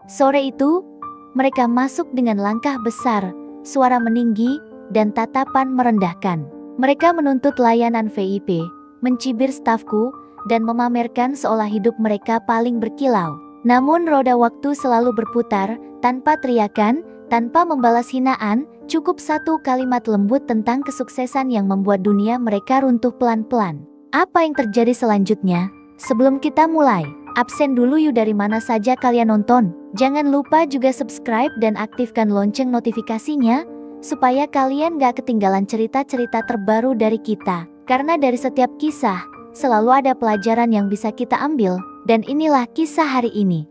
Sore itu, mereka masuk dengan langkah besar, suara meninggi, dan tatapan merendahkan. Mereka menuntut layanan VIP, mencibir stafku, dan memamerkan seolah hidup mereka paling berkilau. Namun roda waktu selalu berputar, tanpa teriakan, tanpa membalas hinaan, cukup satu kalimat lembut tentang kesuksesan yang membuat dunia mereka runtuh pelan-pelan. Apa yang terjadi selanjutnya? Sebelum kita mulai, absen dulu yuk, dari mana saja kalian nonton. Jangan lupa juga subscribe dan aktifkan lonceng notifikasinya, supaya kalian gak ketinggalan cerita-cerita terbaru dari kita. Karena dari setiap kisah, selalu ada pelajaran yang bisa kita ambil, dan inilah kisah hari ini.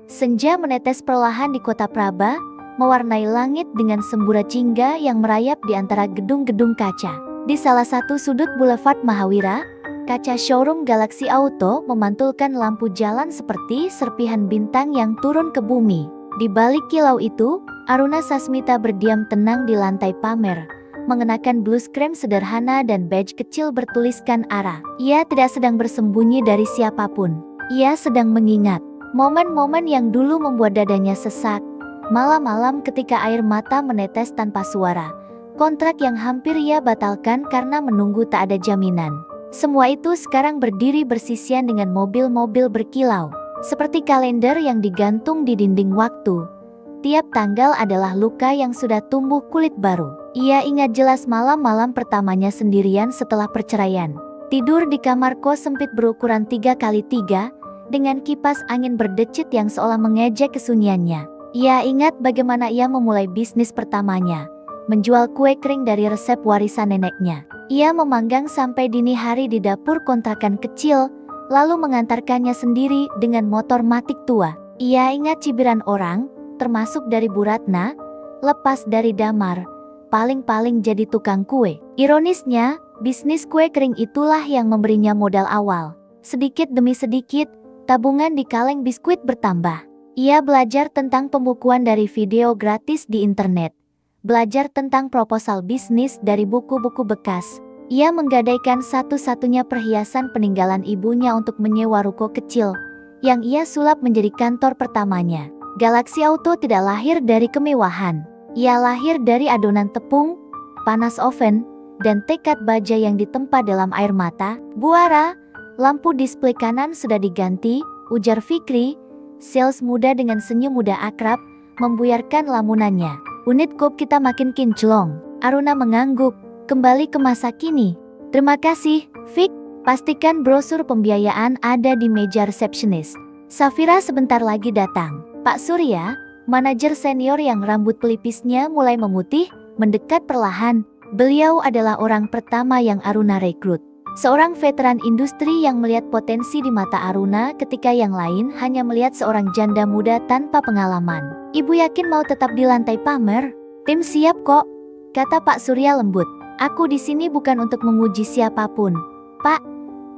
Senja menetes perlahan di kota Praba, mewarnai langit dengan sembura jingga yang merayap di antara gedung-gedung kaca. Di salah satu sudut Boulevard Mahawira, kaca showroom Galaxy Auto memantulkan lampu jalan seperti serpihan bintang yang turun ke bumi. Di balik kilau itu, Aruna Sasmita berdiam tenang di lantai pamer, mengenakan blus krem sederhana dan badge kecil bertuliskan ARA. Ia tidak sedang bersembunyi dari siapapun. Ia sedang mengingat momen-momen yang dulu membuat dadanya sesak. Malam-malam ketika air mata menetes tanpa suara. Kontrak yang hampir ia batalkan karena menunggu tak ada jaminan. Semua itu sekarang berdiri bersisian dengan mobil-mobil berkilau. Seperti kalender yang digantung di dinding waktu. Tiap tanggal adalah luka yang sudah tumbuh kulit baru. Ia ingat jelas malam-malam pertamanya sendirian setelah perceraian. Tidur di kamar kos sempit berukuran 3x3, dengan kipas angin berdecit yang seolah mengejek kesunyiannya. Ia ingat bagaimana ia memulai bisnis pertamanya, menjual kue kering dari resep warisan neneknya. Ia memanggang sampai dini hari di dapur kontrakan kecil, lalu mengantarkannya sendiri dengan motor matic tua. Ia ingat cibiran orang, termasuk dari Bu Ratna, lepas dari Damar, paling-paling jadi tukang kue. Ironisnya, bisnis kue kering itulah yang memberinya modal awal. Sedikit demi sedikit, tabungan di kaleng biskuit bertambah. Ia belajar tentang pembukuan dari video gratis di internet. Belajar tentang proposal bisnis dari buku-buku bekas. Ia menggadaikan satu-satunya perhiasan peninggalan ibunya untuk menyewa ruko kecil, yang ia sulap menjadi kantor pertamanya. Galaxy Auto tidak lahir dari kemewahan. Ia lahir dari adonan tepung, panas oven, dan tekad baja yang ditempa dalam air mata. Bu Ara, lampu display kanan sudah diganti, ujar Fikri. Sales muda dengan senyum muda akrab, membuyarkan lamunannya. Unit kop kita makin kinclong. Aruna mengangguk. Kembali ke masa kini. Terima kasih, Fik. Pastikan brosur pembiayaan ada di meja resepsionis. Safira sebentar lagi datang. Pak Surya, manajer senior yang rambut pelipisnya mulai memutih, mendekat perlahan. Beliau adalah orang pertama yang Aruna rekrut. Seorang veteran industri yang melihat potensi di mata Aruna ketika yang lain hanya melihat seorang janda muda tanpa pengalaman. Ibu yakin mau tetap di lantai pamer? Tim siap kok, kata Pak Surya lembut. Aku di sini bukan untuk menguji siapapun, Pak,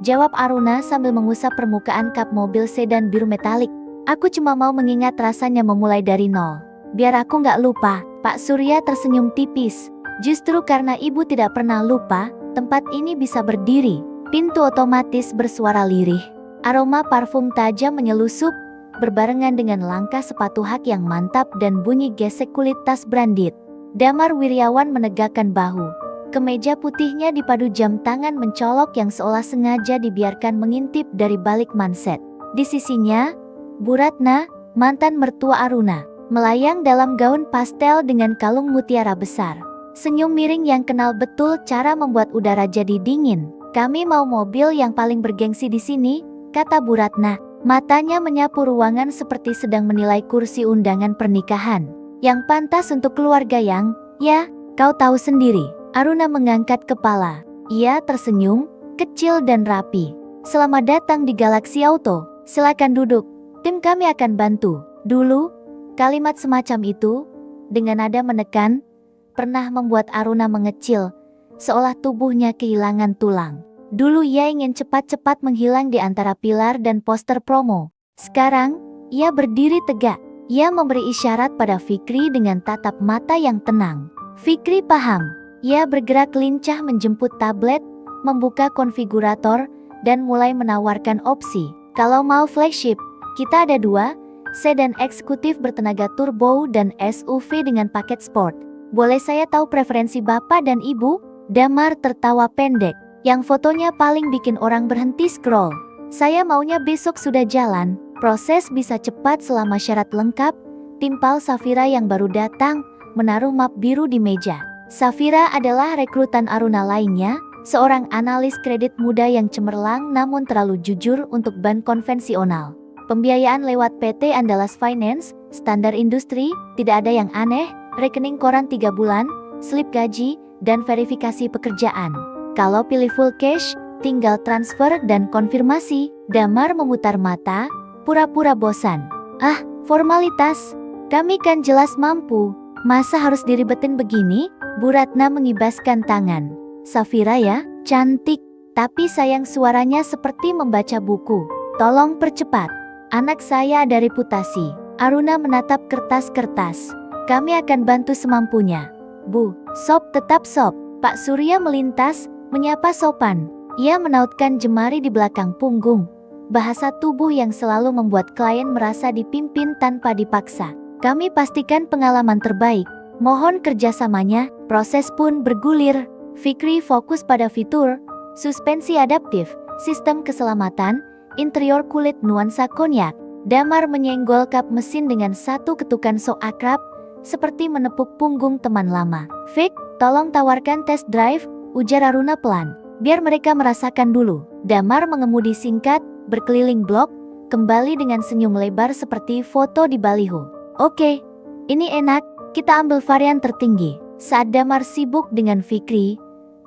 jawab Aruna sambil mengusap permukaan kap mobil sedan biru metalik. Aku cuma mau mengingat rasanya memulai dari nol. Biar aku nggak lupa. Pak Surya tersenyum tipis. Justru karena ibu tidak pernah lupa, tempat ini bisa berdiri. Pintu otomatis bersuara lirih. Aroma parfum tajam menyelusup, berbarengan dengan langkah sepatu hak yang mantap dan bunyi gesek kulit tas branded. Damar Wiryawan menegakkan bahu. Kemeja putihnya dipadu jam tangan mencolok yang seolah sengaja dibiarkan mengintip dari balik manset. Di sisinya, Bu Ratna, mantan mertua Aruna, melayang dalam gaun pastel dengan kalung mutiara besar. Senyum miring yang kenal betul cara membuat udara jadi dingin. Kami mau mobil yang paling bergengsi di sini, kata Bu Ratna. Matanya menyapu ruangan seperti sedang menilai kursi undangan pernikahan. Yang pantas untuk keluarga yang, ya, kau tahu sendiri. Aruna mengangkat kepala. Ia tersenyum, kecil dan rapi. Selamat datang di Galaxy Auto. Silakan duduk. Tim kami akan bantu. Dulu, kalimat semacam itu, dengan nada menekan, pernah membuat Aruna mengecil, seolah tubuhnya kehilangan tulang. Dulu ia ingin cepat-cepat menghilang di antara pilar dan poster promo. Sekarang, ia berdiri tegak. Ia memberi isyarat pada Fikri dengan tatap mata yang tenang. Fikri paham. Ia bergerak lincah menjemput tablet, membuka konfigurator, dan mulai menawarkan opsi. Kalau mau flagship, kita ada dua, sedan eksekutif bertenaga turbo dan SUV dengan paket sport. Boleh saya tahu preferensi Bapak dan Ibu? Damar tertawa pendek, yang fotonya paling bikin orang berhenti scroll. Saya maunya besok sudah jalan, proses bisa cepat selama syarat lengkap, timpal Safira yang baru datang, menaruh map biru di meja. Safira adalah rekrutan Aruna lainnya, seorang analis kredit muda yang cemerlang namun terlalu jujur untuk bank konvensional. Pembiayaan lewat PT Andalas Finance, standar industri, tidak ada yang aneh, rekening koran 3 bulan, slip gaji, dan verifikasi pekerjaan. Kalau pilih full cash, tinggal transfer dan konfirmasi. Damar memutar mata, pura-pura bosan. Ah, formalitas. Kami kan jelas mampu. Masa harus diribetin begini? Bu Ratna mengibaskan tangan. Safira ya, cantik. Tapi sayang suaranya seperti membaca buku. Tolong percepat. Anak saya ada reputasi. Aruna menatap kertas-kertas. Kami akan bantu semampunya. Bu, sop tetap sop. Pak Surya melintas, menyapa sopan. Ia menautkan jemari di belakang punggung. Bahasa tubuh yang selalu membuat klien merasa dipimpin tanpa dipaksa. Kami pastikan pengalaman terbaik. Mohon kerjasamanya. Proses pun bergulir. Fikri fokus pada fitur, suspensi adaptif, sistem keselamatan, interior kulit nuansa konyak. Damar menyenggol kap mesin dengan satu ketukan sok akrab, seperti menepuk punggung teman lama. Fik, tolong tawarkan test drive, ujar Aruna pelan. Biar mereka merasakan dulu. Damar mengemudi singkat, berkeliling blok, kembali dengan senyum lebar seperti foto di baliho. Oke, ini enak, kita ambil varian tertinggi. Saat Damar sibuk dengan Fikri,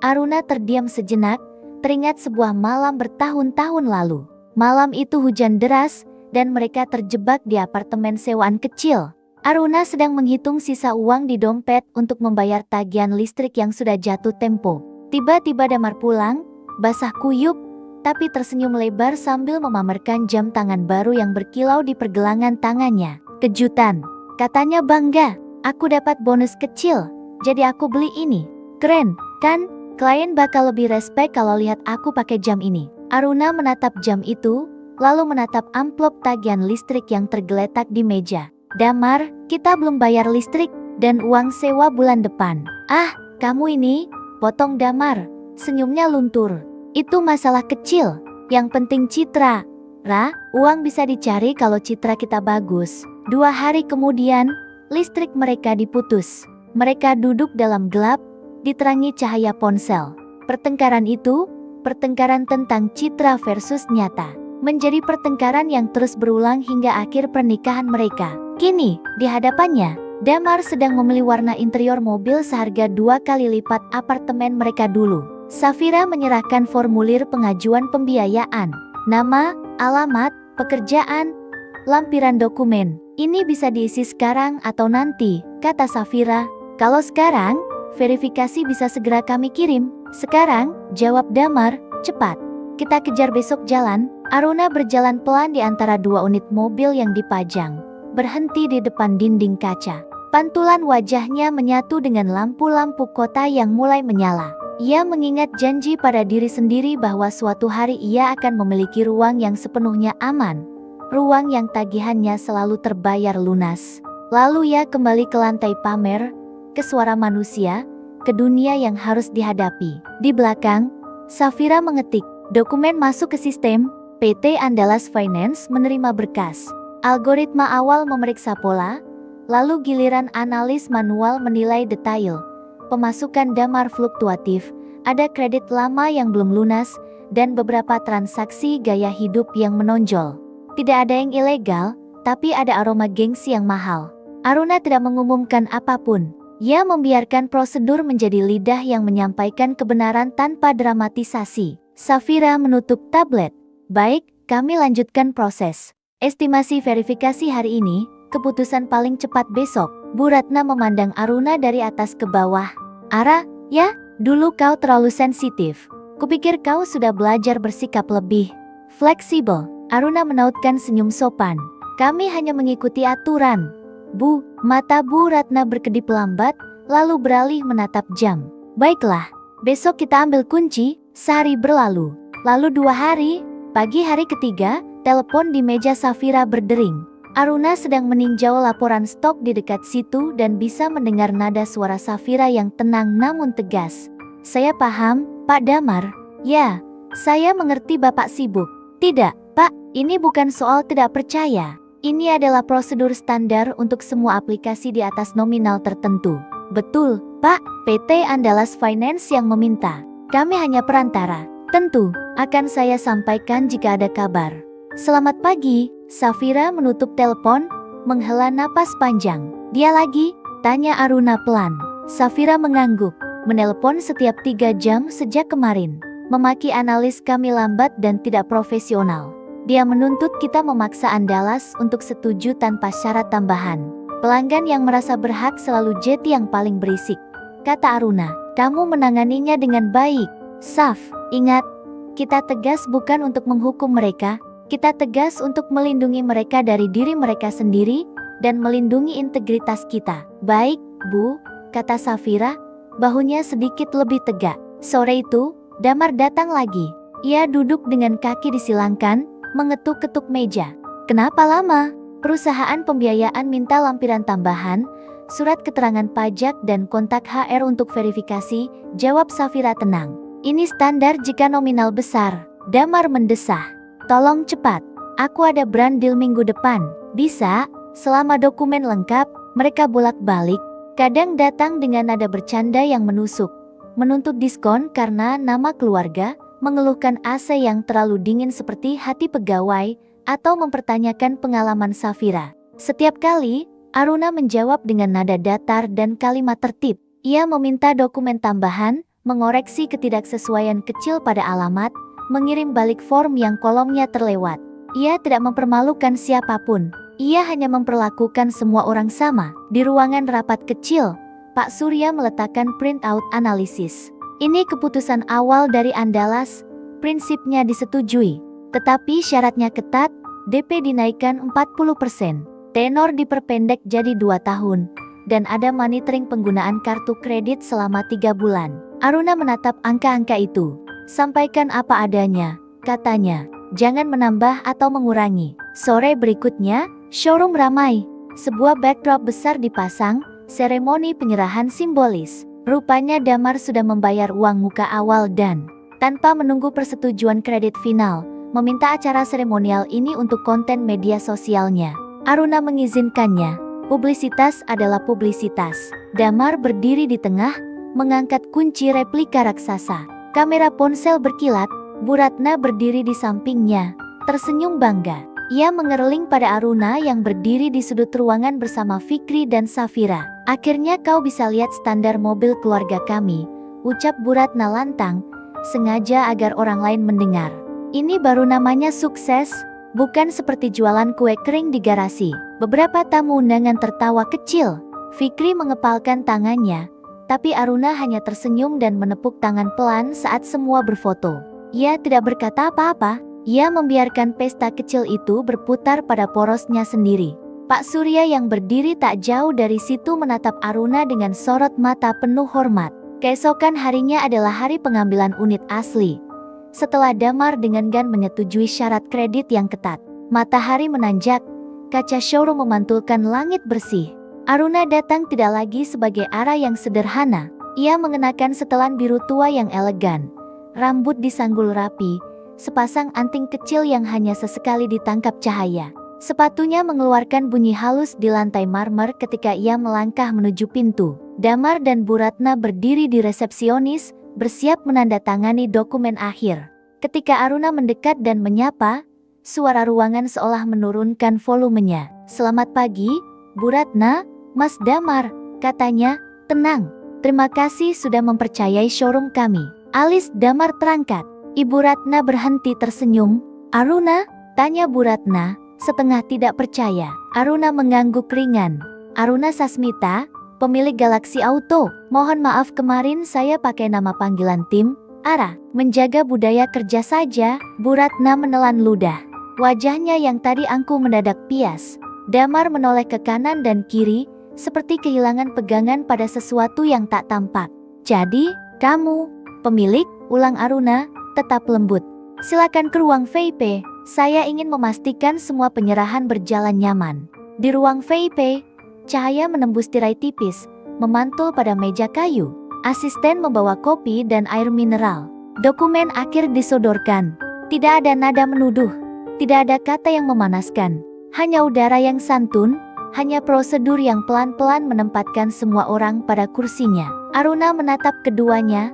Aruna terdiam sejenak, teringat sebuah malam bertahun-tahun lalu. Malam itu hujan deras, dan mereka terjebak di apartemen sewaan kecil. Aruna sedang menghitung sisa uang di dompet untuk membayar tagihan listrik yang sudah jatuh tempo. Tiba-tiba Damar pulang, basah kuyup, tapi tersenyum lebar sambil memamerkan jam tangan baru yang berkilau di pergelangan tangannya. Kejutan, katanya bangga, aku dapat bonus kecil, jadi aku beli ini. Keren, kan? Klien bakal lebih respect kalau lihat aku pakai jam ini. Aruna menatap jam itu, lalu menatap amplop tagihan listrik yang tergeletak di meja. Damar, kita belum bayar listrik dan uang sewa bulan depan. Ah, kamu ini, potong Damar. Senyumnya luntur. Itu masalah kecil, yang penting citra. Ra, uang bisa dicari kalau citra kita bagus. 2 hari kemudian, listrik mereka diputus. Mereka duduk dalam gelap, diterangi cahaya ponsel. Pertengkaran itu, pertengkaran tentang citra versus nyata, menjadi pertengkaran yang terus berulang hingga akhir pernikahan mereka. Kini, di hadapannya, Damar sedang memilih warna interior mobil seharga 2 kali lipat apartemen mereka dulu. Safira menyerahkan formulir pengajuan pembiayaan. Nama, alamat, pekerjaan, lampiran dokumen. Ini bisa diisi sekarang atau nanti, kata Safira. Kalau sekarang, verifikasi bisa segera kami kirim. Sekarang, jawab Damar, cepat. Kita kejar besok jalan. Aruna berjalan pelan di antara 2 unit mobil yang dipajang. Berhenti di depan dinding kaca. Pantulan wajahnya menyatu dengan lampu-lampu kota yang mulai menyala. Ia mengingat janji pada diri sendiri bahwa suatu hari ia akan memiliki ruang yang sepenuhnya aman. Ruang yang tagihannya selalu terbayar lunas. Lalu ia kembali ke lantai pamer, ke suara manusia, ke dunia yang harus dihadapi. Di belakang, Safira mengetik, dokumen masuk ke sistem, PT Andalas Finance menerima berkas. Algoritma awal memeriksa pola, lalu giliran analis manual menilai detail. Pemasukan Damar fluktuatif, ada kredit lama yang belum lunas, dan beberapa transaksi gaya hidup yang menonjol. Tidak ada yang ilegal, tapi ada aroma gengsi yang mahal. Aruna tidak mengumumkan apapun. Ia membiarkan prosedur menjadi lidah yang menyampaikan kebenaran tanpa dramatisasi. Safira menutup tablet. Baik, kami lanjutkan proses. Estimasi verifikasi hari ini, keputusan paling cepat besok. Bu Ratna memandang Aruna dari atas ke bawah. Ara, ya, dulu kau terlalu sensitif. Kupikir kau sudah belajar bersikap lebih fleksibel. Aruna menautkan senyum sopan. Kami hanya mengikuti aturan. Bu, mata Bu Ratna berkedip lambat, lalu beralih menatap jam. Baiklah, besok kita ambil kunci. Sehari berlalu. Lalu 2 hari, pagi hari ketiga, Telepon di meja Safira berdering. Aruna sedang meninjau laporan stok di dekat situ dan bisa mendengar nada suara Safira yang tenang namun tegas. Saya paham, Pak Damar. Ya, saya mengerti Bapak sibuk. Tidak, Pak, ini bukan soal tidak percaya. Ini adalah prosedur standar untuk semua aplikasi di atas nominal tertentu. Betul, Pak, PT Andalas Finance yang meminta. Kami hanya perantara. Tentu, akan saya sampaikan jika ada kabar. Selamat pagi, Safira menutup telepon, menghela napas panjang. Dia lagi? Tanya Aruna pelan. Safira mengangguk. Menelpon setiap 3 jam sejak kemarin. Memaki analis kami lambat dan tidak profesional. Dia menuntut kita memaksa Andalas untuk setuju tanpa syarat tambahan. Pelanggan yang merasa berhak selalu jadi yang paling berisik. Kata Aruna, kamu menanganinya dengan baik. Saf, ingat, kita tegas bukan untuk menghukum mereka. Kita tegas untuk melindungi mereka dari diri mereka sendiri dan melindungi integritas kita. Baik, Bu, kata Safira, bahunya sedikit lebih tegak. Sore itu, Damar datang lagi. Ia duduk dengan kaki disilangkan, mengetuk-ketuk meja. Kenapa lama? Perusahaan pembiayaan minta lampiran tambahan, surat keterangan pajak dan kontak HR untuk verifikasi, jawab Safira tenang. Ini standar jika nominal besar. Damar mendesah. Tolong cepat, aku ada brand deal minggu depan. Bisa, selama dokumen lengkap. Mereka bolak-balik, kadang datang dengan nada bercanda yang menusuk. Menuntut diskon karena nama keluarga, mengeluhkan AC yang terlalu dingin seperti hati pegawai, atau mempertanyakan pengalaman Safira. Setiap kali, Aruna menjawab dengan nada datar dan kalimat tertib. Ia meminta dokumen tambahan, mengoreksi ketidaksesuaian kecil pada alamat, mengirim balik form yang kolomnya terlewat. Ia tidak mempermalukan siapapun. Ia hanya memperlakukan semua orang sama. Di ruangan rapat kecil, Pak Surya meletakkan printout analisis. Ini keputusan awal dari Andalas, prinsipnya disetujui. Tetapi syaratnya ketat, DP dinaikkan 40%, tenor diperpendek jadi 2 tahun, dan ada monitoring penggunaan kartu kredit selama 3 bulan. Aruna menatap angka-angka itu. Sampaikan apa adanya, katanya. Jangan menambah atau mengurangi. Sore berikutnya, showroom ramai. Sebuah backdrop besar dipasang, seremoni penyerahan simbolis. Rupanya Damar sudah membayar uang muka awal dan, tanpa menunggu persetujuan kredit final, meminta acara seremonial ini untuk konten media sosialnya. Aruna mengizinkannya. Publisitas adalah publisitas. Damar berdiri di tengah, mengangkat kunci replika raksasa. Kamera ponsel berkilat, Bu Ratna berdiri di sampingnya, tersenyum bangga. Ia mengerling pada Aruna yang berdiri di sudut ruangan bersama Fikri dan Safira. Akhirnya kau bisa lihat standar mobil keluarga kami, ucap Bu Ratna lantang, sengaja agar orang lain mendengar. Ini baru namanya sukses, bukan seperti jualan kue kering di garasi. Beberapa tamu undangan tertawa kecil. Fikri mengepalkan tangannya, tapi Aruna hanya tersenyum dan menepuk tangan pelan saat semua berfoto. Ia tidak berkata apa-apa. Ia membiarkan pesta kecil itu berputar pada porosnya sendiri. Pak Surya yang berdiri tak jauh dari situ menatap Aruna dengan sorot mata penuh hormat. Keesokan harinya adalah hari pengambilan unit asli. Setelah Damar dengan Gan menyetujui syarat kredit yang ketat, matahari menanjak, kaca showroom memantulkan langit bersih. Aruna datang tidak lagi sebagai Ara yang sederhana. Ia mengenakan setelan biru tua yang elegan, rambut disanggul rapi, sepasang anting kecil yang hanya sesekali ditangkap cahaya. Sepatunya mengeluarkan bunyi halus di lantai marmer ketika ia melangkah menuju pintu. Damar dan Bu Ratna berdiri di resepsionis, bersiap menandatangani dokumen akhir. Ketika Aruna mendekat dan menyapa, suara ruangan seolah menurunkan volumenya. Selamat pagi, Bu Ratna, Mas Damar, katanya, tenang. Terima kasih sudah mempercayai showroom kami. Alis Damar terangkat. Ibu Ratna berhenti tersenyum. Aruna? Tanya Bu Ratna, setengah tidak percaya. Aruna mengangguk ringan. Aruna Sasmita, pemilik Galaxy Auto. Mohon maaf kemarin saya pakai nama panggilan tim, Ara. Menjaga budaya kerja saja. Bu Ratna menelan ludah. Wajahnya yang tadi angkuh mendadak pias. Damar menoleh ke kanan dan kiri, seperti kehilangan pegangan pada sesuatu yang tak tampak. Jadi, kamu, pemilik, ulang Aruna, tetap lembut. Silakan ke ruang VIP. Saya ingin memastikan semua penyerahan berjalan nyaman. Di ruang VIP, cahaya menembus tirai tipis, memantul pada meja kayu. Asisten membawa kopi dan air mineral. Dokumen akhir disodorkan. Tidak ada nada menuduh. Tidak ada kata yang memanaskan. Hanya udara yang santun. Hanya prosedur yang pelan-pelan menempatkan semua orang pada kursinya. Aruna menatap keduanya,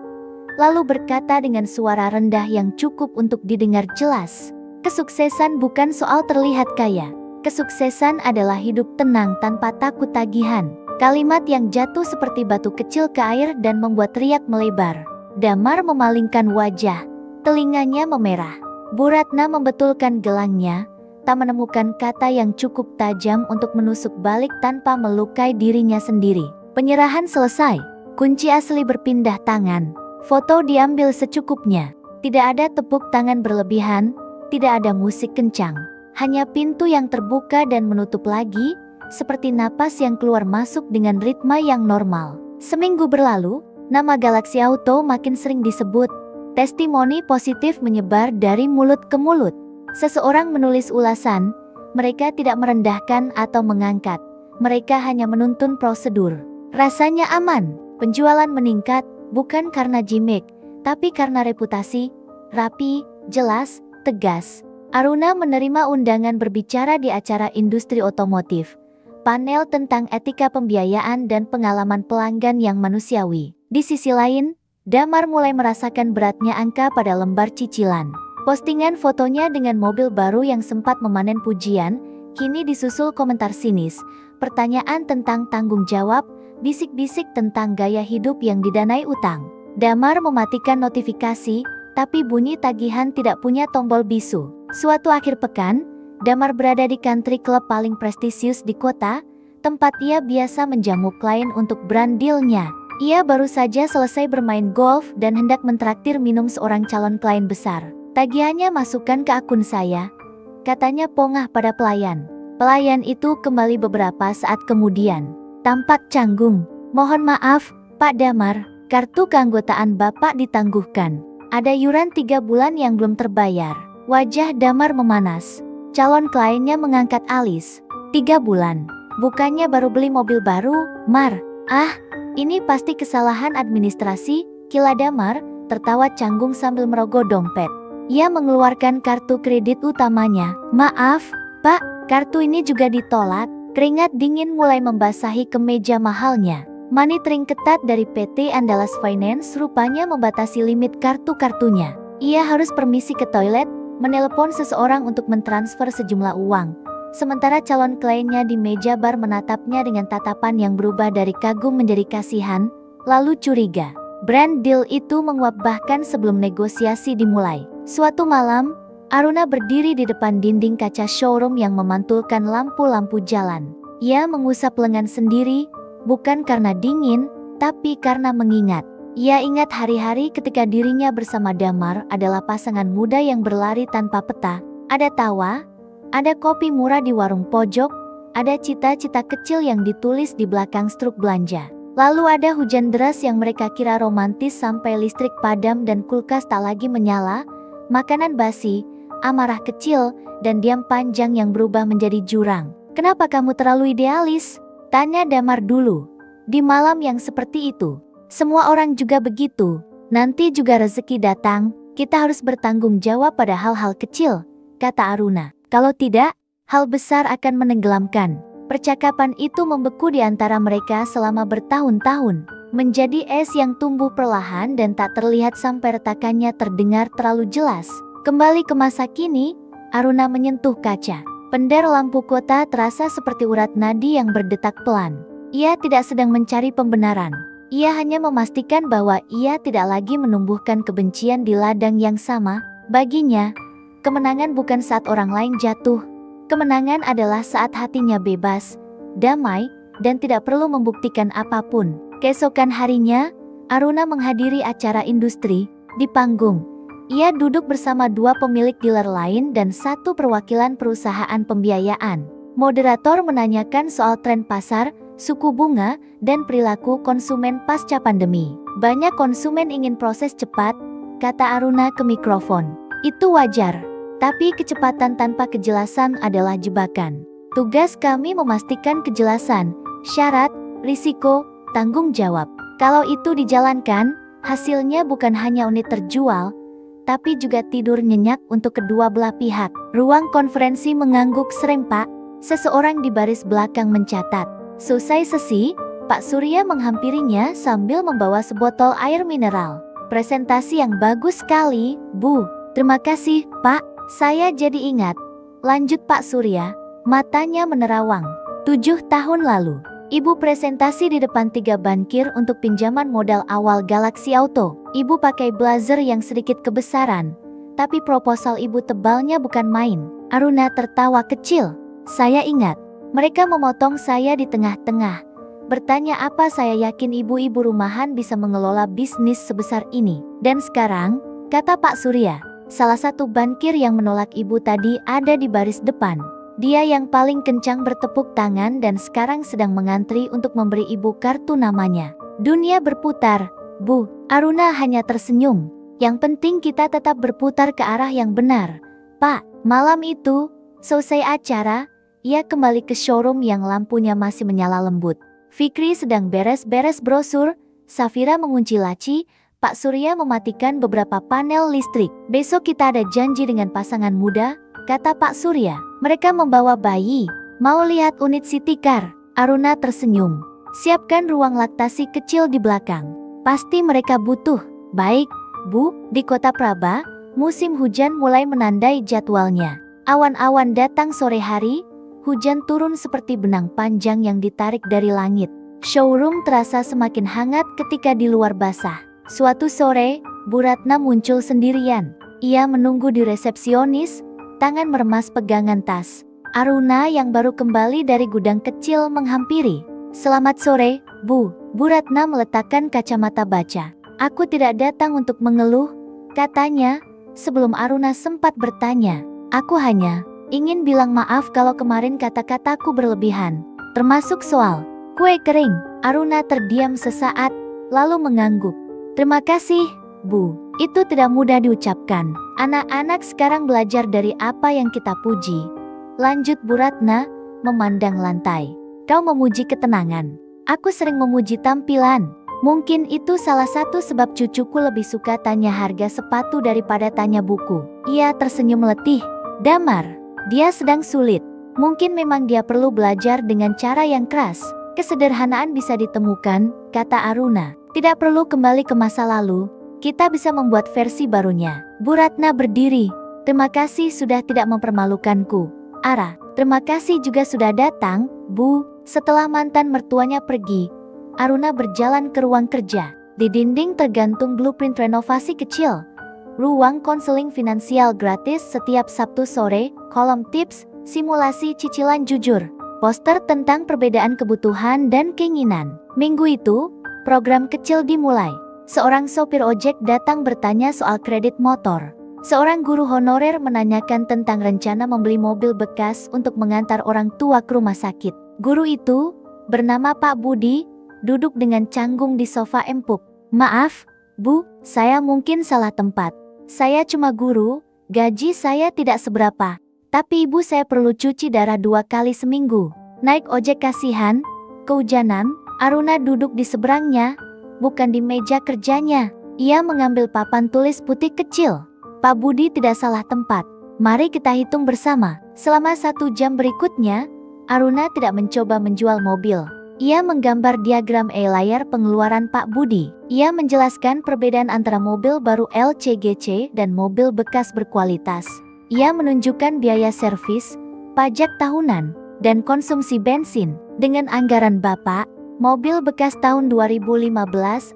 lalu berkata dengan suara rendah yang cukup untuk didengar jelas. Kesuksesan bukan soal terlihat kaya. Kesuksesan adalah hidup tenang tanpa takut tagihan. Kalimat yang jatuh seperti batu kecil ke air dan membuat riak melebar. Damar memalingkan wajah. Telinganya memerah. Bu Ratna membetulkan gelangnya, tak menemukan kata yang cukup tajam untuk menusuk balik tanpa melukai dirinya sendiri. Penyerahan selesai. Kunci asli berpindah tangan. Foto diambil secukupnya. Tidak ada tepuk tangan berlebihan. Tidak ada musik kencang, hanya pintu yang terbuka dan menutup lagi, seperti napas yang keluar masuk dengan ritme yang normal. Seminggu berlalu, nama Galaxy Auto makin sering disebut. Testimoni positif menyebar dari mulut ke mulut. Seseorang menulis ulasan, mereka tidak merendahkan atau mengangkat. Mereka hanya menuntun prosedur. Rasanya aman, penjualan meningkat, bukan karena gimmick, tapi karena reputasi, rapi, jelas, tegas. Aruna menerima undangan berbicara di acara industri otomotif, panel tentang etika pembiayaan dan pengalaman pelanggan yang manusiawi. Di sisi lain, Damar mulai merasakan beratnya angka pada lembar cicilan. Postingan fotonya dengan mobil baru yang sempat memanen pujian, kini disusul komentar sinis, pertanyaan tentang tanggung jawab, bisik-bisik tentang gaya hidup yang didanai utang. Damar mematikan notifikasi, tapi bunyi tagihan tidak punya tombol bisu. Suatu akhir pekan, Damar berada di country club paling prestisius di kota, tempat ia biasa menjamu klien untuk brand deal-nya. Ia baru saja selesai bermain golf dan hendak mentraktir minum seorang calon klien besar. Tagihannya masukkan ke akun saya, katanya pongah pada pelayan. Pelayan itu kembali beberapa saat kemudian. Tampak canggung. Mohon maaf, Pak Damar, kartu keanggotaan Bapak ditangguhkan. Ada yuran 3 bulan yang belum terbayar. Wajah Damar memanas. Calon kliennya mengangkat alis. 3 bulan. Bukannya baru beli mobil baru, Mar? Ah, ini pasti kesalahan administrasi, kila Damar, tertawa canggung sambil merogoh dompet. Ia mengeluarkan kartu kredit utamanya. Maaf, Pak, kartu ini juga ditolak. Keringat dingin mulai membasahi kemeja mahalnya. Monitoring ketat dari PT Andalas Finance rupanya membatasi limit kartu-kartunya. Ia harus permisi ke toilet, menelepon seseorang untuk mentransfer sejumlah uang. Sementara calon kliennya di meja bar menatapnya dengan tatapan yang berubah dari kagum menjadi kasihan, lalu curiga. Brand deal itu menguap bahkan sebelum negosiasi dimulai. Suatu malam, Aruna berdiri di depan dinding kaca showroom yang memantulkan lampu-lampu jalan. Ia mengusap lengan sendiri, bukan karena dingin, tapi karena mengingat. Ia ingat hari-hari ketika dirinya bersama Damar adalah pasangan muda yang berlari tanpa peta. Ada tawa, ada kopi murah di warung pojok, ada cita-cita kecil yang ditulis di belakang struk belanja. Lalu ada hujan deras yang mereka kira romantis sampai listrik padam dan kulkas tak lagi menyala, makanan basi, amarah kecil, dan diam panjang yang berubah menjadi jurang. Kenapa kamu terlalu idealis? Tanya Damar dulu. Di malam yang seperti itu, semua orang juga begitu. Nanti juga rezeki datang, kita harus bertanggung jawab pada hal-hal kecil, kata Aruna. Kalau tidak, hal besar akan menenggelamkan. Percakapan itu membeku di antara mereka selama bertahun-tahun, menjadi es yang tumbuh perlahan dan tak terlihat sampai retakannya terdengar terlalu jelas. Kembali ke masa kini, Aruna menyentuh kaca. Pendar lampu kota terasa seperti urat nadi yang berdetak pelan. Ia tidak sedang mencari pembenaran. Ia hanya memastikan bahwa ia tidak lagi menumbuhkan kebencian di ladang yang sama. Baginya, kemenangan bukan saat orang lain jatuh. Kemenangan adalah saat hatinya bebas, damai, dan tidak perlu membuktikan apapun. Keesokan harinya, Aruna menghadiri acara industri. Di panggung, ia duduk bersama 2 pemilik dealer lain dan 1 perwakilan perusahaan pembiayaan. Moderator menanyakan soal tren pasar, suku bunga, dan perilaku konsumen pasca pandemi. Banyak konsumen ingin proses cepat, kata Aruna ke mikrofon. Itu wajar. Tapi kecepatan tanpa kejelasan adalah jebakan. Tugas kami memastikan kejelasan, syarat, risiko, tanggung jawab. Kalau itu dijalankan, hasilnya bukan hanya unit terjual, tapi juga tidur nyenyak untuk kedua belah pihak. Ruang konferensi mengangguk serempak. Seseorang di baris belakang mencatat. Selesai sesi, Pak Surya menghampirinya sambil membawa sebotol air mineral. Presentasi yang bagus sekali, Bu. Terima kasih, Pak. Saya jadi ingat. Lanjut Pak Surya, matanya menerawang. 7 tahun lalu, Ibu presentasi di depan 3 bankir untuk pinjaman modal awal Galaxy Auto. Ibu pakai blazer yang sedikit kebesaran, tapi proposal ibu tebalnya bukan main. Aruna tertawa kecil. Saya ingat, mereka memotong saya di tengah-tengah. Bertanya apa saya yakin ibu-ibu rumahan bisa mengelola bisnis sebesar ini. Dan sekarang, kata Pak Surya, salah satu bankir yang menolak ibu tadi ada di baris depan. Dia yang paling kencang bertepuk tangan dan sekarang sedang mengantri untuk memberi ibu kartu namanya. Dunia berputar, Bu. Aruna hanya tersenyum. Yang penting kita tetap berputar ke arah yang benar. Pak, malam itu, selesai acara, ia kembali ke showroom yang lampunya masih menyala lembut. Fikri sedang beres-beres brosur, Safira mengunci laci, Pak Surya mematikan beberapa panel listrik. Besok kita ada janji dengan pasangan muda, kata Pak Surya. Mereka membawa bayi. Mau lihat unit City Car? Aruna tersenyum. Siapkan ruang laktasi kecil di belakang. Pasti mereka butuh. Baik, Bu. Di Kota Praba, musim hujan mulai menandai jadwalnya. Awan-awan datang sore hari, hujan turun seperti benang panjang yang ditarik dari langit. Showroom terasa semakin hangat ketika di luar basah. Suatu sore, Bu Ratna muncul sendirian. Ia menunggu di resepsionis, tangan meremas pegangan tas. Aruna yang baru kembali dari gudang kecil menghampiri. Selamat sore, Bu. Bu Ratna meletakkan kacamata baca. Aku tidak datang untuk mengeluh, katanya, sebelum Aruna sempat bertanya. Aku hanya ingin bilang maaf kalau kemarin kata-kataku berlebihan, termasuk soal kue kering. Aruna terdiam sesaat, lalu mengangguk. Terima kasih, Bu. Itu tidak mudah diucapkan. Anak-anak sekarang belajar dari apa yang kita puji. Lanjut Bu Ratna, memandang lantai. Kau memuji ketenangan. Aku sering memuji tampilan. Mungkin itu salah satu sebab cucuku lebih suka tanya harga sepatu daripada tanya buku. Ia tersenyum letih. Damar, dia sedang sulit. Mungkin memang dia perlu belajar dengan cara yang keras. Kesederhanaan bisa ditemukan, kata Aruna. Tidak perlu kembali ke masa lalu. Kita bisa membuat versi barunya. Bu Ratna berdiri. Terima kasih sudah tidak mempermalukanku. Ara, terima kasih juga sudah datang, Bu. Setelah mantan mertuanya pergi, Aruna berjalan ke ruang kerja. Di dinding tergantung blueprint renovasi kecil. Ruang konseling finansial gratis setiap Sabtu sore, kolom tips, simulasi cicilan jujur, poster tentang perbedaan kebutuhan dan keinginan. Minggu itu, program kecil dimulai. Seorang sopir ojek datang bertanya soal kredit motor. Seorang guru honorer menanyakan tentang rencana membeli mobil bekas untuk mengantar orang tua ke rumah sakit. Guru itu, bernama Pak Budi, duduk dengan canggung di sofa empuk. Maaf, Bu, saya mungkin salah tempat. Saya cuma guru, gaji saya tidak seberapa. Tapi ibu saya perlu cuci darah 2 kali seminggu. Naik ojek kasihan, kehujanan, Aruna duduk di seberangnya, bukan di meja kerjanya. Ia mengambil papan tulis putih kecil. Pak Budi tidak salah tempat. Mari kita hitung bersama. Selama 1 jam berikutnya, Aruna tidak mencoba menjual mobil. Ia menggambar diagram layar pengeluaran Pak Budi. Ia menjelaskan perbedaan antara mobil baru LCGC dan mobil bekas berkualitas. Ia menunjukkan biaya servis, pajak tahunan, dan konsumsi bensin. Dengan anggaran Bapak, mobil bekas tahun 2015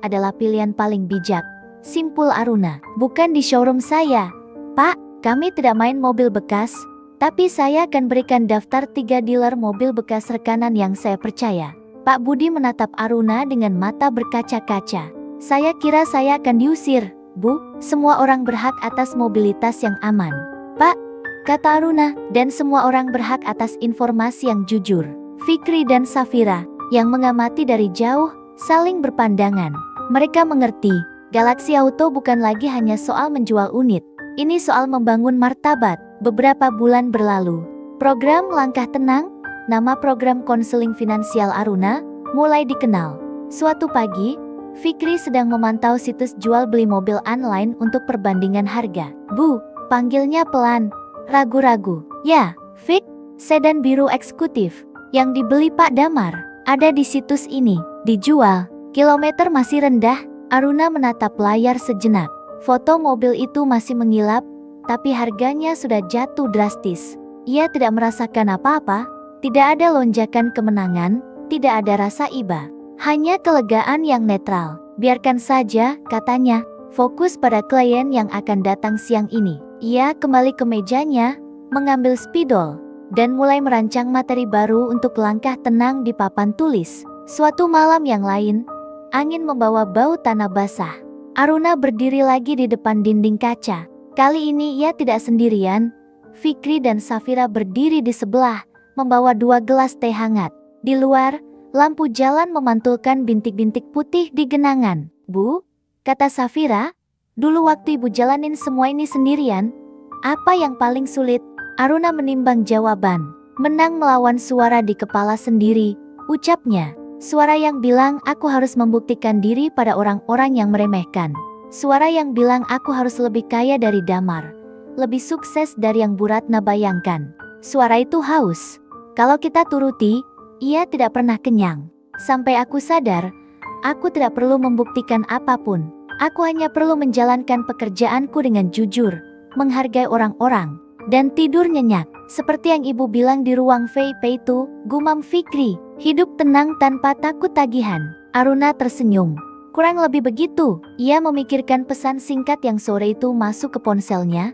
adalah pilihan paling bijak. Simpul Aruna. Bukan di showroom saya, Pak. Kami tidak main mobil bekas, tapi saya akan berikan daftar 3 dealer mobil bekas rekanan yang saya percaya. Pak Budi menatap Aruna dengan mata berkaca-kaca. Saya kira saya akan diusir, Bu. Semua orang berhak atas mobilitas yang aman. Pak, kata Aruna, dan semua orang berhak atas informasi yang jujur. Fikri dan Safira, yang mengamati dari jauh, saling berpandangan. Mereka mengerti. Galaxy Auto bukan lagi hanya soal menjual unit. Ini soal membangun martabat. Beberapa bulan berlalu. Program Langkah Tenang, nama program konseling finansial Aruna, mulai dikenal. Suatu pagi, Fikri sedang memantau situs jual beli mobil online untuk perbandingan harga. "Bu," panggilnya pelan, ragu-ragu. "Ya, Fik, sedan biru eksekutif yang dibeli Pak Damar. Ada di situs ini, dijual. Kilometer masih rendah." Aruna menatap layar sejenak. Foto mobil itu masih mengilap, tapi harganya sudah jatuh drastis. Ia tidak merasakan apa-apa, tidak ada lonjakan kemenangan, tidak ada rasa iba. Hanya kelegaan yang netral. "Biarkan saja," katanya, fokus pada klien yang akan datang siang ini. Ia kembali ke mejanya, mengambil spidol, dan mulai merancang materi baru untuk Langkah Tenang di papan tulis. Suatu malam yang lain, angin membawa bau tanah basah. Aruna berdiri lagi di depan dinding kaca. Kali ini ia tidak sendirian. Fikri dan Safira berdiri di sebelah, membawa 2 gelas teh hangat. Di luar, lampu jalan memantulkan bintik-bintik putih di genangan. "Bu," kata Safira, "dulu waktu ibu jalanin semua ini sendirian, apa yang paling sulit?" Aruna menimbang jawaban. "Menang melawan suara di kepala sendiri," ucapnya. Suara yang bilang aku harus membuktikan diri pada orang-orang yang meremehkan. Suara yang bilang aku harus lebih kaya dari Damar, lebih sukses dari yang Bu Ratna bayangkan. Suara itu haus. Kalau kita turuti, ia tidak pernah kenyang. Sampai aku sadar, aku tidak perlu membuktikan apapun. Aku hanya perlu menjalankan pekerjaanku dengan jujur, menghargai orang-orang, dan tidur nyenyak. Seperti yang ibu bilang di ruang VIP itu, gumam Fikri. "Hidup tenang tanpa takut tagihan." Aruna tersenyum. Kurang lebih begitu. Ia memikirkan pesan singkat yang sore itu masuk ke ponselnya.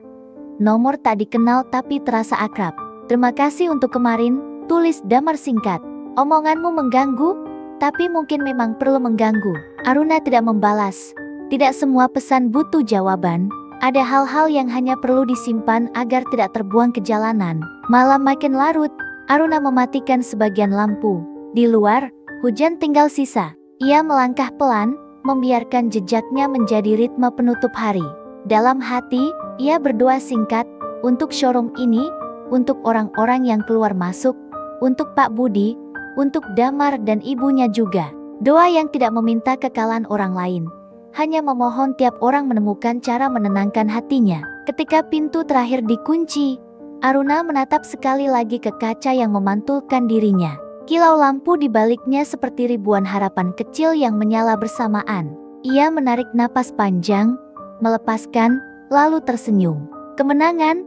Nomor tak dikenal tapi terasa akrab. "Terima kasih untuk kemarin," tulis Damar singkat. "Omonganmu mengganggu, tapi mungkin memang perlu mengganggu." Aruna tidak membalas. Tidak semua pesan butuh jawaban. Ada hal-hal yang hanya perlu disimpan agar tidak terbuang ke jalanan. Malam makin larut. Aruna mematikan sebagian lampu. Di luar, hujan tinggal sisa. Ia melangkah pelan, membiarkan jejaknya menjadi ritme penutup hari. Dalam hati, ia berdoa singkat, untuk showroom ini, untuk orang-orang yang keluar masuk, untuk Pak Budi, untuk Damar dan ibunya juga. Doa yang tidak meminta kekalahan orang lain, hanya memohon tiap orang menemukan cara menenangkan hatinya. Ketika pintu terakhir dikunci, Aruna menatap sekali lagi ke kaca yang memantulkan dirinya. Kilau lampu di baliknya seperti ribuan harapan kecil yang menyala bersamaan. Ia menarik napas panjang, melepaskan, lalu tersenyum. Kemenangan,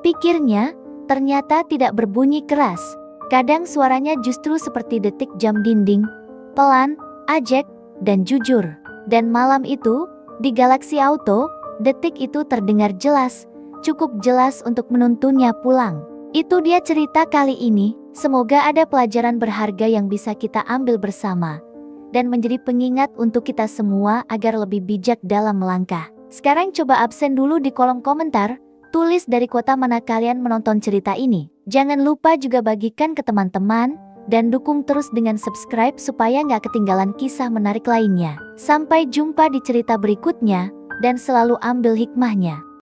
pikirnya, ternyata tidak berbunyi keras. Kadang suaranya justru seperti detik jam dinding, pelan, ajek, dan jujur. Dan malam itu, di Galaxy Auto, detik itu terdengar jelas, cukup jelas untuk menuntunnya pulang. Itu dia cerita kali ini. Semoga ada pelajaran berharga yang bisa kita ambil bersama, dan menjadi pengingat untuk kita semua agar lebih bijak dalam melangkah. Sekarang coba absen dulu di kolom komentar, tulis dari kota mana kalian menonton cerita ini. Jangan lupa juga bagikan ke teman-teman, dan dukung terus dengan subscribe supaya nggak ketinggalan kisah menarik lainnya. Sampai jumpa di cerita berikutnya, dan selalu ambil hikmahnya.